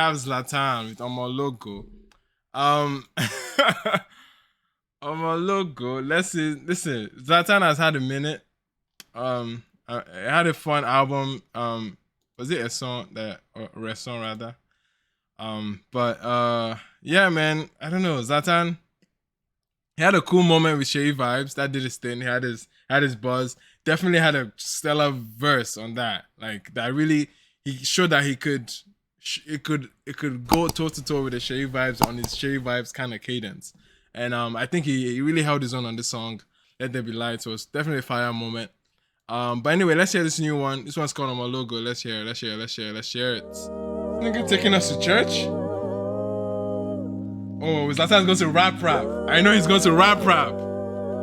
have Zlatan with Omo Ologo. Omo Ologo. Listen. Zlatan has had a minute. It had a fun album. Was it a song or a song rather? Yeah, man. I don't know. Zlatan. He had a cool moment with Shay Vibes. That did his thing. He had his buzz. Definitely had a stellar verse on that. Like that really, he showed that it could go toe to toe with the Shay Vibes on his Shay Vibes kind of cadence. And I think he really held his own on this song. Let There Be Light. So it's definitely a fire moment. But anyway, let's hear this new one. This one's called Omo Ologo. Let's hear it. Nigga taking us to church? Oh, Zlatan's going to rap. I know he's going to rap.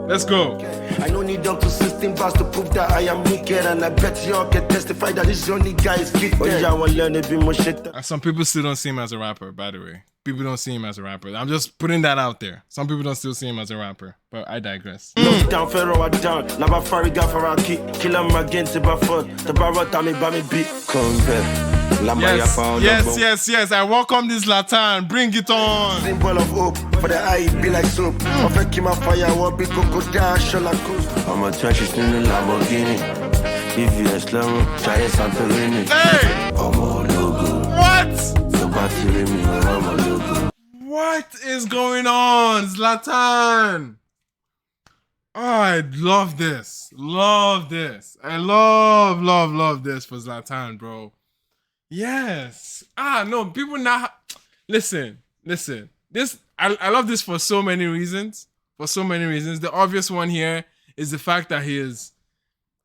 Let's go. I don't need up to 16 bars to prove that I am wicked, and I bet y'all can testify that this only guy is gifted. And some people still don't see him as a rapper, by the way. People don't see him as a rapper. I'm just putting that out there. Some people don't still see him as a rapper, but I digress. Down, Pharaoh, down. Now, kill him again to Bafon. The barrel, Tammy, Bammy, beat. Come back. Yes. I welcome this Zlatan. Bring it on. Symbol of hope for the eye, be like soap. Perfect him a fire, what big cocoa dash, I'm a trenches in the Lamborghini. If you're slow, try Santorini. Hey! Omo Ologo. What is going on, Zlatan? Oh, I love this. I love this for Zlatan, bro. Yes. No, people now. Listen. This I love this for so many reasons. The obvious one here is the fact that he's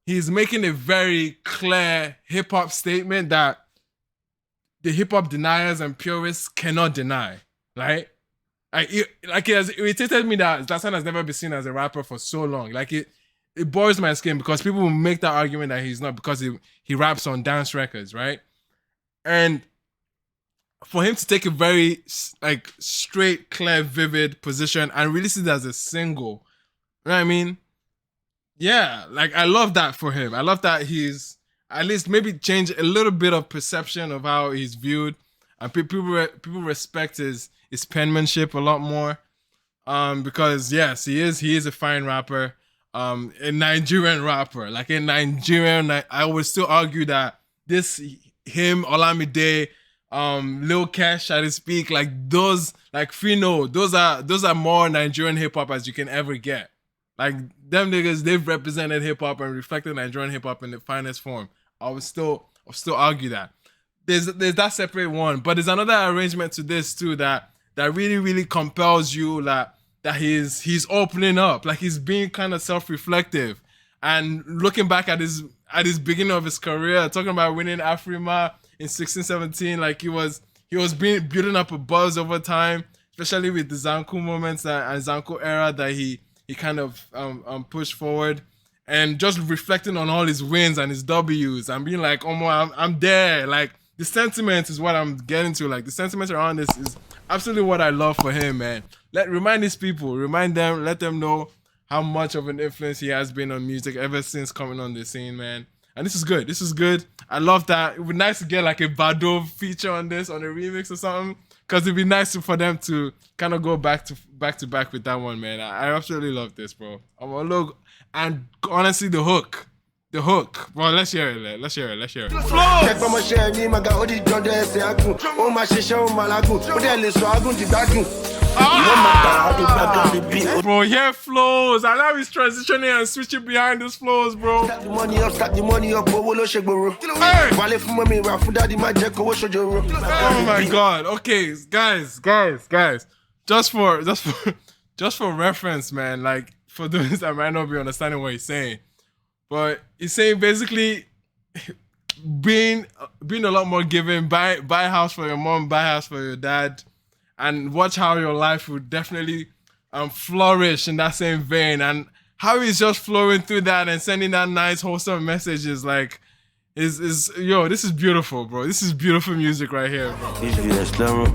making a very clear hip hop statement that the hip hop deniers and purists cannot deny. Right? It has irritated me that Zlatan has never been seen as a rapper for so long. Like it boils my skin because people will make that argument that he's not because he raps on dance records, right? And for him to take a very like straight, clear, vivid position and release it as a single, you know what I mean? Yeah, like I love that for him. I love that he's at least maybe change a little bit of perception of how he's viewed, and people respect his penmanship a lot more. Because yes, he is a fine rapper, a Nigerian rapper. Like in Nigerian, I would still argue that him, Olamide, Lil Cash, I speak, like those, like Fino, those are more Nigerian hip hop as you can ever get. Like them niggas, they've represented hip hop and reflected Nigerian hip hop in the finest form. I'll still argue that. There's that separate one, but there's another arrangement to this too that really, really compels you that he's opening up, like he's being kind of self-reflective and looking back at his beginning of his career, talking about winning AFROBEATS in 16-17, like he was building up a buzz over time, especially with the Zanku moments and Zanku era that he kind of pushed forward, and just reflecting on all his wins and his W's and being like, oh, I'm there. Like the sentiment is what I'm getting to. Like the sentiment around this is absolutely what I love for him, man. Remind them, let them know how much of an influence he has been on music ever since coming on the scene, man. And this is good. I love that. It would be nice to get like a Bado feature on this, on a remix or something, because it'd be nice for them to kind of go back to back with that one, man. I absolutely love this, bro. And honestly, the hook. Bro, let's hear it. Bro, here flows. I love his transitioning and switching behind those flows, bro. Stack the money up, Oh my god. Okay, guys. Just for reference, man, like for those that might not be understanding what he's saying. But he's saying basically being a lot more giving, buy a house for your mom, buy a house for your dad, and watch how your life would definitely flourish in that same vein. And how he's just flowing through that and sending that nice, wholesome messages, like, this is beautiful, bro. This is beautiful music right here, bro. Let's go.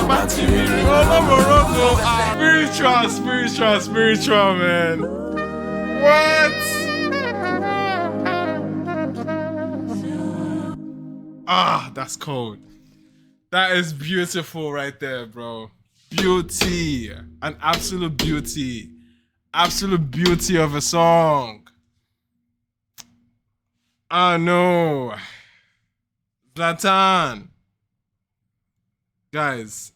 Omo Ologo. Spiritual, man. What? That's cold. That is beautiful right there, bro. Beauty. An absolute beauty. Absolute beauty of a song. No. Zlatan. Guys.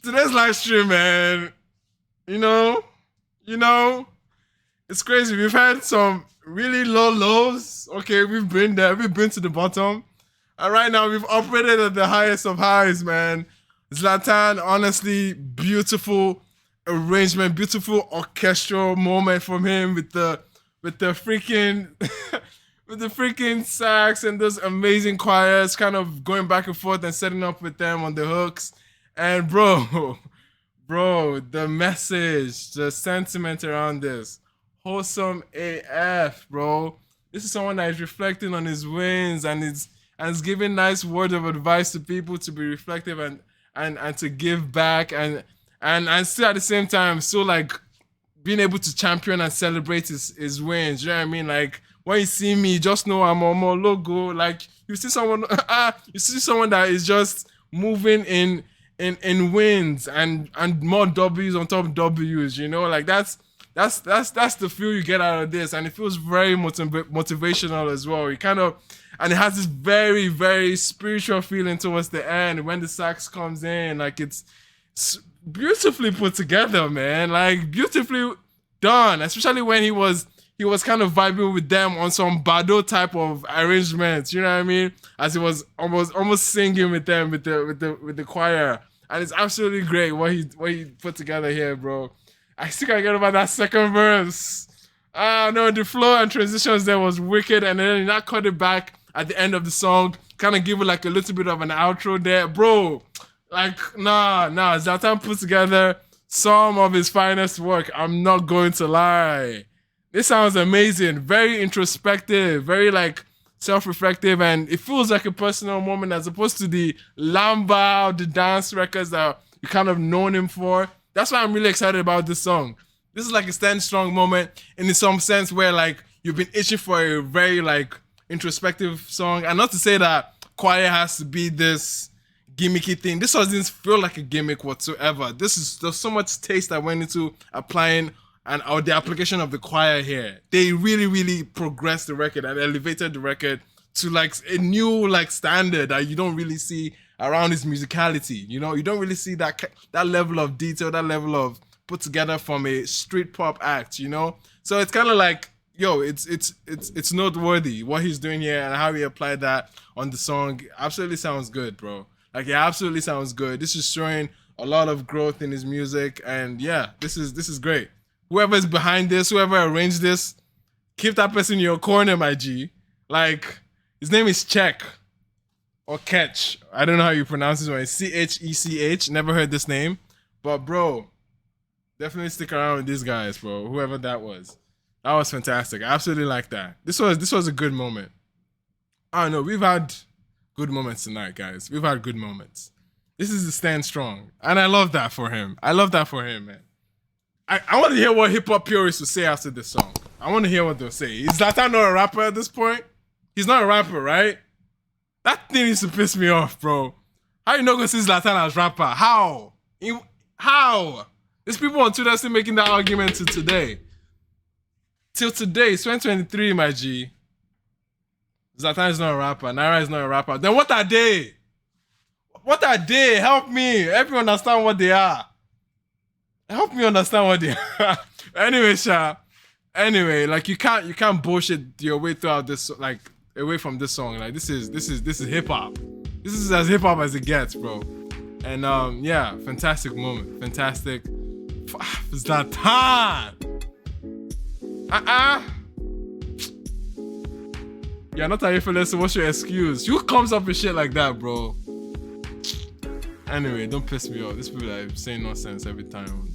Today's live stream, man. You know, it's crazy. We've had some really low lows. Okay, we've been there. We've been to the bottom. And right now, we've operated at the highest of highs, man. Zlatan, honestly, beautiful arrangement, beautiful orchestral moment from him with the freaking with the freaking sax and those amazing choirs, kind of going back and forth and setting up with them on the hooks. And bro, the message, the sentiment around this, wholesome AF, bro. This is someone that is reflecting on his wins and is giving nice words of advice to people to be reflective and to give back and still at the same time still like being able to champion and celebrate his wins. You know what I mean? Like when you see me, just know I'm Omo Ologo. Like you see someone that is just moving in wins and more W's on top of W's, you know? Like that's the feel you get out of this, and it feels very motivational as well. And it has this very, very spiritual feeling towards the end when the sax comes in. Like it's beautifully put together, man. Like beautifully done, especially when he was kind of vibing with them on some Bado type of arrangements. You know what I mean? As he was almost singing with them with the choir, and it's absolutely great what he put together here, bro. I still can't get over that second verse. No, the flow and transitions there was wicked, and then he not cut it back at the end of the song, kind of give it like a little bit of an outro there, bro. Like, nah, Zlatan put together some of his finest work. I'm not going to lie. This sounds amazing, very introspective, very like self-reflective, and it feels like a personal moment as opposed to the Lamba, the dance records that you kind of known him for. That's why I'm really excited about this song. This is like a stand strong moment in some sense where like you've been itching for a very like introspective song. And not to say that choir has to be this gimmicky thing. This doesn't feel like a gimmick whatsoever. There's so much taste that went into applying or the application of the choir here. They really, really progressed the record and elevated the record to like a new like standard that you don't really see around his musicality. You know, you don't really see that level of detail, that level of put together from a street pop act, you know? So it's kind of like, yo, it's noteworthy what he's doing here and how he applied that on the song. Absolutely sounds good, bro. Like, it absolutely sounds good. This is showing a lot of growth in his music, and yeah, this is great. Whoever's behind this, whoever arranged this, keep that person in your corner, my G. Like, his name is Czech or Ketch. I don't know how you pronounce this one. It's Chech. Never heard this name, but bro, definitely stick around with these guys, bro. Whoever that was. That was fantastic. I absolutely like that. This was a good moment. I don't know. We've had good moments tonight, guys. We've had good moments. This is the stand strong. And I love that for him. I love that for him, man. I want to hear what hip-hop purists will say after this song. I want to hear what they'll say. Is Zlatan not a rapper at this point? He's not a rapper, right? That thing used to piss me off, bro. How you not going to see Zlatan as rapper? How? How? There's people on Twitter still making that argument to today. Till today, it's 2023, my G. Zlatan is not a rapper. Naira is not a rapper. Then what are they? What are they? Help me. Help me understand what they are. Help me understand what they are. Anyway, Sha. Anyway, like you can't bullshit your way throughout this, like away from this song. Like this is hip hop. This is as hip hop as it gets, bro. And yeah, fantastic moment. Fantastic. Zlatan. Yeah, not how you feel. So what's your excuse? Who comes up with shit like that, bro? Anyway, don't piss me off. These people are saying nonsense every time.